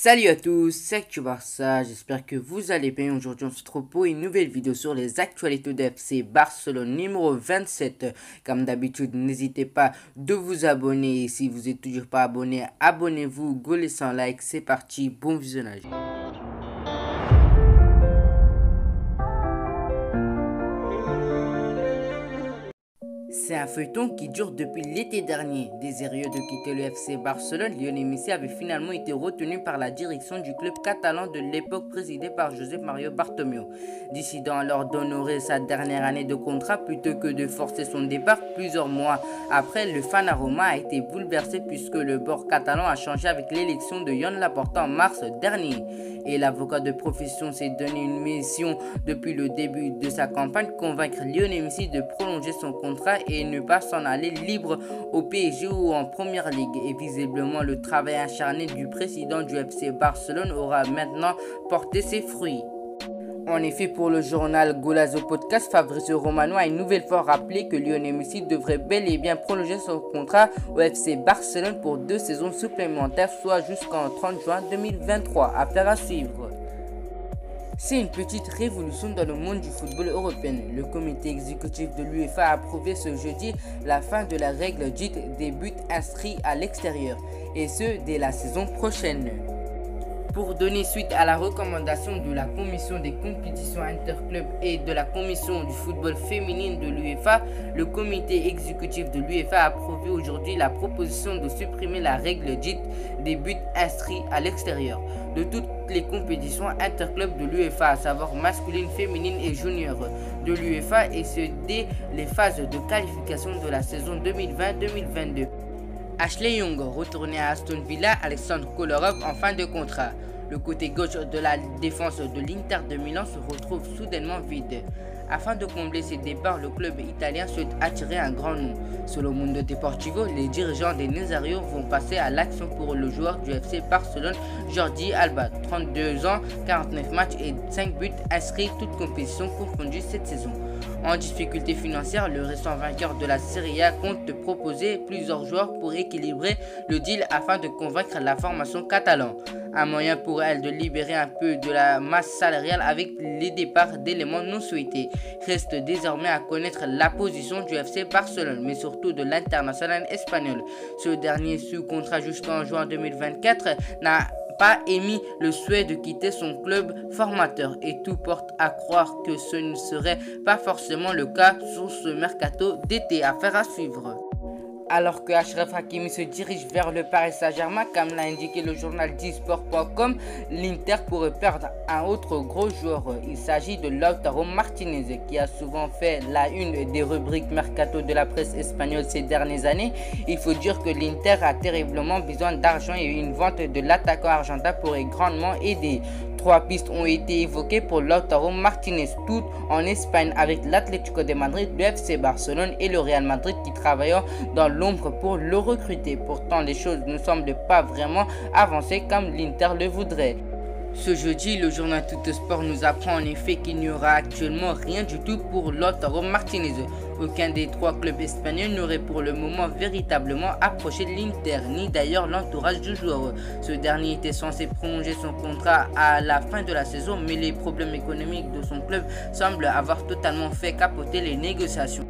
Salut à tous, c'est Actu Barça, j'espère que vous allez bien. Aujourd'hui on se retrouve pour une nouvelle vidéo sur les actualités de FC Barcelone numéro 27. Comme d'habitude, n'hésitez pas de vous abonner et si vous n'êtes toujours pas abonné, abonnez-vous, go laissez un like, c'est parti, bon visionnage. C'est un feuilleton qui dure depuis l'été dernier. Désireux de quitter le FC Barcelone, Lionel Messi avait finalement été retenu par la direction du club catalan de l'époque présidé par Josep Mario Bartomeu. Décidant alors d'honorer sa dernière année de contrat plutôt que de forcer son départ plusieurs mois après, le Fanaroma a été bouleversé puisque le bord catalan a changé avec l'élection de Joan Laporta en mars dernier. Et l'avocat de profession s'est donné une mission depuis le début de sa campagne, convaincre Lionel Messi de prolonger son contrat et ne pas s'en aller libre au PSG ou en Première Ligue. Et visiblement, le travail acharné du président du FC Barcelone aura maintenant porté ses fruits. En effet, pour le journal Golazo Podcast, Fabrizio Romano a une nouvelle fois rappelé que Lionel Messi devrait bel et bien prolonger son contrat au FC Barcelone pour 2 saisons supplémentaires, soit jusqu'en 30 juin 2023. Affaire à suivre. C'est une petite révolution dans le monde du football européen. Le comité exécutif de l'UEFA a approuvé ce jeudi la fin de la règle dite des buts inscrits à l'extérieur, et ce dès la saison prochaine. Pour donner suite à la recommandation de la commission des compétitions interclubs et de la commission du football féminin de l'UEFA, le comité exécutif de l'UEFA a approuvé aujourd'hui la proposition de supprimer la règle dite des buts inscrits à l'extérieur de toutes les compétitions interclubs de l'UEFA, à savoir masculine, féminine et junior de l'UEFA, et ce dès les phases de qualification de la saison 2020-2022. Ashley Young retourné à Aston Villa, Alexandre Kolarov en fin de contrat. Le côté gauche de la défense de l'Inter de Milan se retrouve soudainement vide. Afin de combler ses départs, le club italien souhaite attirer un grand nom. Selon Mundo Deportivo, les dirigeants des Nézarios vont passer à l'action pour le joueur du FC Barcelone, Jordi Alba, 32 ans, 49 matchs et 5 buts inscrits, toutes compétitions confondues cette saison. En difficulté financière, le récent vainqueur de la Serie A compte proposer plusieurs joueurs pour équilibrer le deal afin de convaincre la formation catalane. Un moyen pour elle de libérer un peu de la masse salariale avec les départs d'éléments non souhaités. Reste désormais à connaître la position du FC Barcelone, mais surtout de l'international espagnol. Ce dernier, sous contrat jusqu'en juin 2024, n'a pas émis le souhait de quitter son club formateur et tout porte à croire que ce ne serait pas forcément le cas sur ce mercato d'été. Affaire à suivre. Alors que Achraf Hakimi se dirige vers le Paris Saint-Germain, comme l'a indiqué le journal Disport.com, l'Inter pourrait perdre un autre gros joueur. Il s'agit de Lautaro Martinez, qui a souvent fait la une des rubriques mercato de la presse espagnole ces dernières années. Il faut dire que l'Inter a terriblement besoin d'argent et une vente de l'attaquant argentin pourrait grandement aider. 3 pistes ont été évoquées pour Lautaro Martinez, toutes en Espagne avec l'Atlético de Madrid, le FC Barcelone et le Real Madrid qui travaillent dans l'ombre pour le recruter. Pourtant, les choses ne semblent pas vraiment avancer comme l'Inter le voudrait. Ce jeudi, le journal Tuttosport nous apprend en effet qu'il n'y aura actuellement rien du tout pour Lautaro Martinez. Aucun des 3 clubs espagnols n'aurait pour le moment véritablement approché de l'Inter, ni d'ailleurs l'entourage du joueur. Ce dernier était censé prolonger son contrat à la fin de la saison, mais les problèmes économiques de son club semblent avoir totalement fait capoter les négociations.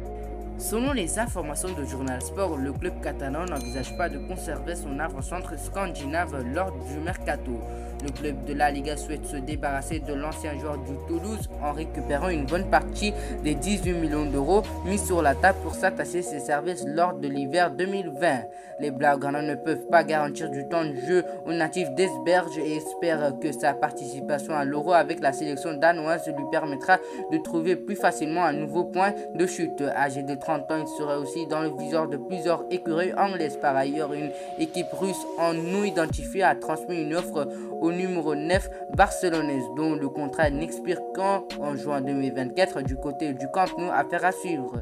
Selon les informations de Journal Sport, le club catalan n'envisage pas de conserver son avant-centre scandinave lors du mercato. Le club de la Liga souhaite se débarrasser de l'ancien joueur du Toulouse en récupérant une bonne partie des 18 millions d'euros mis sur la table pour s'attacher ses services lors de l'hiver 2020. Les Blaugrana ne peuvent pas garantir du temps de jeu au natif d'Esberge et espèrent que sa participation à l'Euro avec la sélection danoise lui permettra de trouver plus facilement un nouveau point de chute. Âgé de 30 ans, il sera aussi dans le viseur de plusieurs écuries anglaises. Par ailleurs, une équipe russe non identifiée a transmis une offre au numéro 9 barcelonaise, dont le contrat n'expire qu'en juin 2024 du côté du Camp Nou. Affaire à suivre.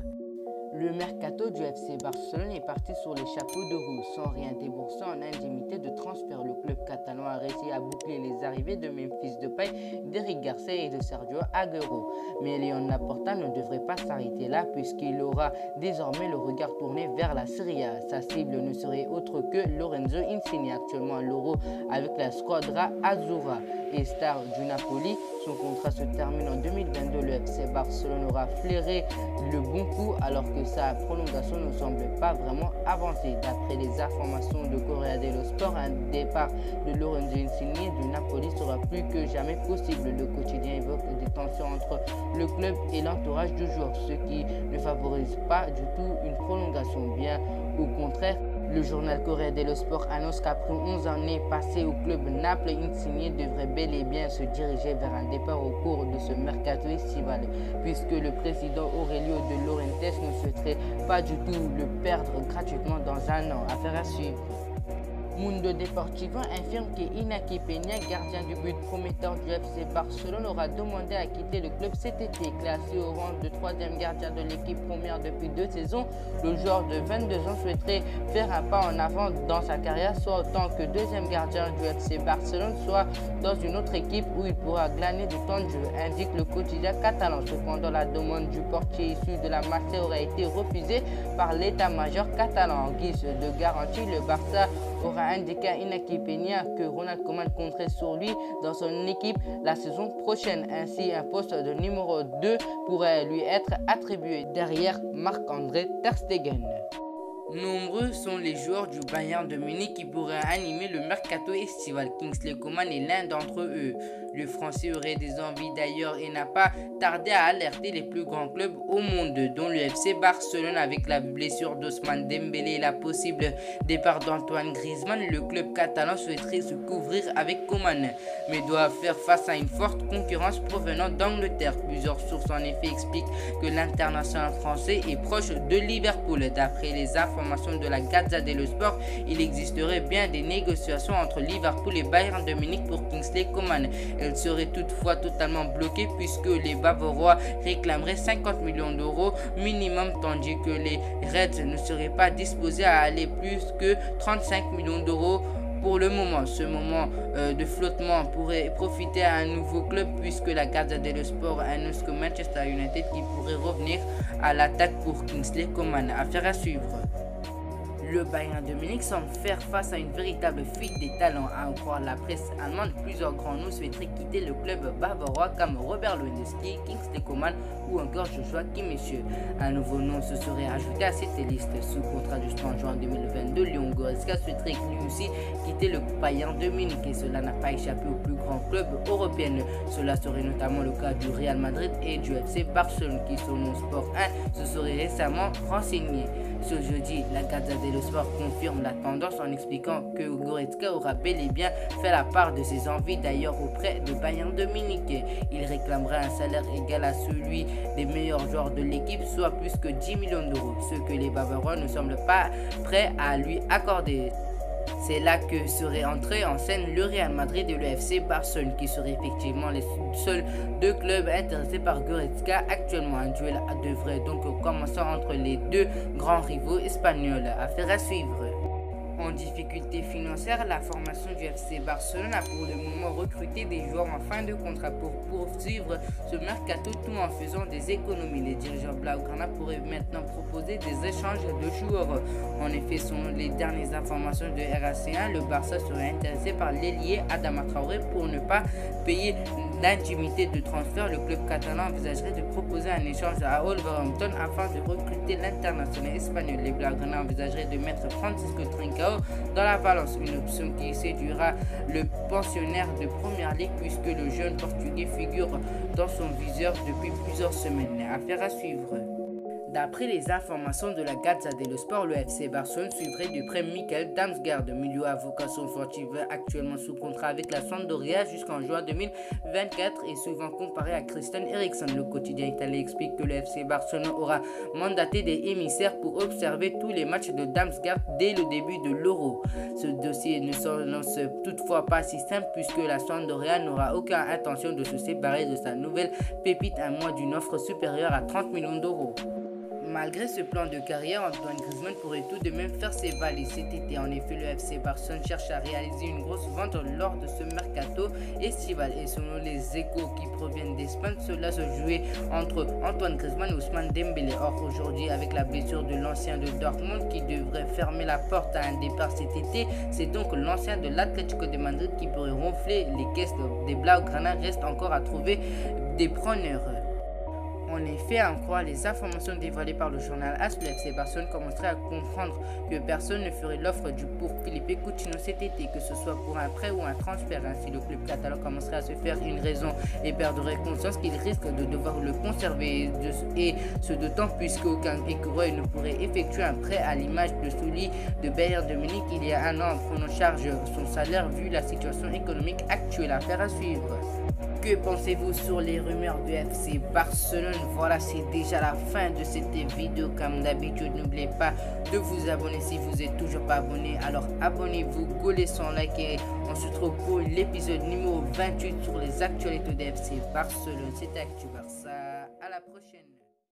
Le mercato du FC Barcelone est parti sur les chapeaux de roue sans rien débourser en indemnité de transfert. Le club catalan a réussi à boucler les arrivées de Memphis Depay, d'Eric Garcia et de Sergio Aguero. Mais Leon Laporta ne devrait pas s'arrêter là puisqu'il aura désormais le regard tourné vers la Serie A. Sa cible ne serait autre que Lorenzo Insigne, actuellement à l'Euro avec la Squadra Azzurra et star du Napoli. Son contrat se termine en 2022. Le FC Barcelone aura flairé le bon coup alors que sa prolongation ne semble pas vraiment avancée. D'après les informations de Corriere dello Sport, un départ de Lorenzo Insigne du Napoli sera plus que jamais possible. Le quotidien évoque des tensions entre le club et l'entourage du joueur, ce qui ne favorise pas du tout une prolongation. Bien au contraire, le journal Corriere dello Sport annonce qu'après 11 années passées au club Naples, Insigne devrait bel et bien se diriger vers un départ au cours de ce mercato estival, puisque le président Aurelio De Laurentiis ne souhaiterait pas du tout le perdre gratuitement dans un an. Affaire à suivre. Mundo Deportivo informe qu'Iñaki Peña, gardien du but prometteur du FC Barcelone, aura demandé à quitter le club cet été. Classé au rang de troisième gardien de l'équipe première depuis 2 saisons, le joueur de 22 ans souhaiterait faire un pas en avant dans sa carrière, soit en tant que deuxième gardien du FC Barcelone, soit dans une autre équipe où il pourra glaner du temps de jeu, indique le quotidien catalan. Cependant, la demande du portier issu de la Marsella aurait été refusée par l'état-major catalan. En guise de garantie, le Barça aura indiqué à Iñaki Peña que Ronald Koeman compterait sur lui dans son équipe la saison prochaine. Ainsi, un poste de numéro 2 pourrait lui être attribué derrière Marc-André Ter Stegen. Nombreux sont les joueurs du Bayern de Munich qui pourraient animer le mercato estival. Kingsley Coman est l'un d'entre eux. Le Français aurait des envies d'ailleurs et n'a pas tardé à alerter les plus grands clubs au monde, dont le FC Barcelone. Avec la blessure d'Ousmane Dembélé et la possible départ d'Antoine Griezmann, le club catalan souhaiterait se couvrir avec Coman, mais doit faire face à une forte concurrence provenant d'Angleterre. Plusieurs sources en effet expliquent que l'international français est proche de Liverpool. D'après les informations de la Gazzetta dello Sport, il existerait bien des négociations entre Liverpool et Bayern de Munich pour Kingsley Coman. Elle serait toutefois totalement bloquée puisque les Bavarois réclameraient 50 millions d'euros minimum, tandis que les Reds ne seraient pas disposés à aller plus que 35 millions d'euros. Pour le moment, ce moment de flottement pourrait profiter à un nouveau club puisque la Gazzetta dello Sport annonce que Manchester United qui pourrait revenir à l'attaque pour Kingsley Coman. Affaire à suivre. Le Bayern de Munich semble faire face à une véritable fuite des talents. À en croire la presse allemande, plusieurs grands noms souhaiteraient quitter le club bavarois comme Robert Lewandowski, Kingsley Coman ou encore Joshua Kimmich. Un nouveau nom se serait ajouté à cette liste. Sous contrat jusqu'en juin 2022, Leon Goretzka souhaiterait lui aussi quitter le Bayern de Munich et cela n'a pas échappé aux plus grands clubs européens. Cela serait notamment le cas du Real Madrid et du FC Barcelone qui, selon Sport 1, se serait récemment renseigné. Ce jeudi, la Gazzetta dello Sport confirme la tendance en expliquant que Goretzka aura bel et bien fait la part de ses envies d'ailleurs auprès de Bayern de Munich. Il réclamerait un salaire égal à celui des meilleurs joueurs de l'équipe, soit plus que 10 millions d'euros, ce que les Bavarois ne semblent pas prêts à lui accorder. C'est là que seraient entrés en scène le Real Madrid et le FC Barcelone, qui seraient effectivement les seuls 2 clubs intéressés par Goretzka actuellement. Un duel devrait donc commencer entre les 2 grands rivaux espagnols. Affaire à suivre. En difficulté financière, la formation du FC Barcelone a pour le moment recruté des joueurs en fin de contrat pour poursuivre ce mercato tout en faisant des économies. Les dirigeants Blaugrana pourraient maintenant proposer des échanges de joueurs. En effet, selon les dernières informations de RAC1, le Barça serait intéressé par l'ailier Adama Traoré pour ne pas payer l'intimité de transfert. Le club catalan envisagerait de proposer un échange à Wolverhampton afin de recruter l'international espagnol. Les Blaugrana envisageraient de mettre Francisco Trincao dans la balance, une option qui séduira le pensionnaire de première ligue puisque le jeune portugais figure dans son viseur depuis plusieurs semaines. Affaire à suivre. D'après les informations de la Gazzetta dello Sport, le FC Barcelone suivrait de près Michael Damsgaard, milieu à vocation sportive actuellement sous contrat avec la Sampdoria jusqu'en juin 2024 et souvent comparé à Christian Eriksen. Le quotidien italien explique que le FC Barcelone aura mandaté des émissaires pour observer tous les matchs de Damsgaard dès le début de l'Euro. Ce dossier ne s'annonce toutefois pas si simple puisque la Sampdoria n'aura aucune intention de se séparer de sa nouvelle pépite à moins d'une offre supérieure à 30 millions d'euros. Malgré ce plan de carrière, Antoine Griezmann pourrait tout de même faire ses valises cet été. En effet, le FC Barcelone cherche à réaliser une grosse vente lors de ce mercato estival. Et selon les échos qui proviennent d'Espagne, cela se jouait entre Antoine Griezmann et Ousmane Dembélé. Or, aujourd'hui, avec la blessure de l'ancien de Dortmund qui devrait fermer la porte à un départ cet été, c'est donc l'ancien de l'Atlético de Madrid qui pourrait ronfler les caisses des Blaugrana. Reste encore à trouver des preneurs. En effet, à en croire les informations dévoilées par le journal AS, le FC Barcelone commencerait à comprendre que personne ne ferait l'offre pour Philippe Coutinho cet été, que ce soit pour un prêt ou un transfert. Ainsi, le club catalan commencerait à se faire une raison et perdrait conscience qu'il risque de devoir le conserver, et ce d'autant puisqu'aucun écureuil ne pourrait effectuer un prêt à l'image de celui de Bayern de Munich il y a un an en prenant en charge son salaire vu la situation économique actuelle. Affaire à suivre. Que pensez-vous sur les rumeurs du FC Barcelone? Voilà, c'est déjà la fin de cette vidéo. Comme d'habitude, n'oubliez pas de vous abonner si vous n'êtes toujours pas abonné. Alors abonnez-vous, gaulez son like et on se retrouve pour l'épisode numéro 28 sur les actualités du FC Barcelone. C'était Actu Barça. À la prochaine.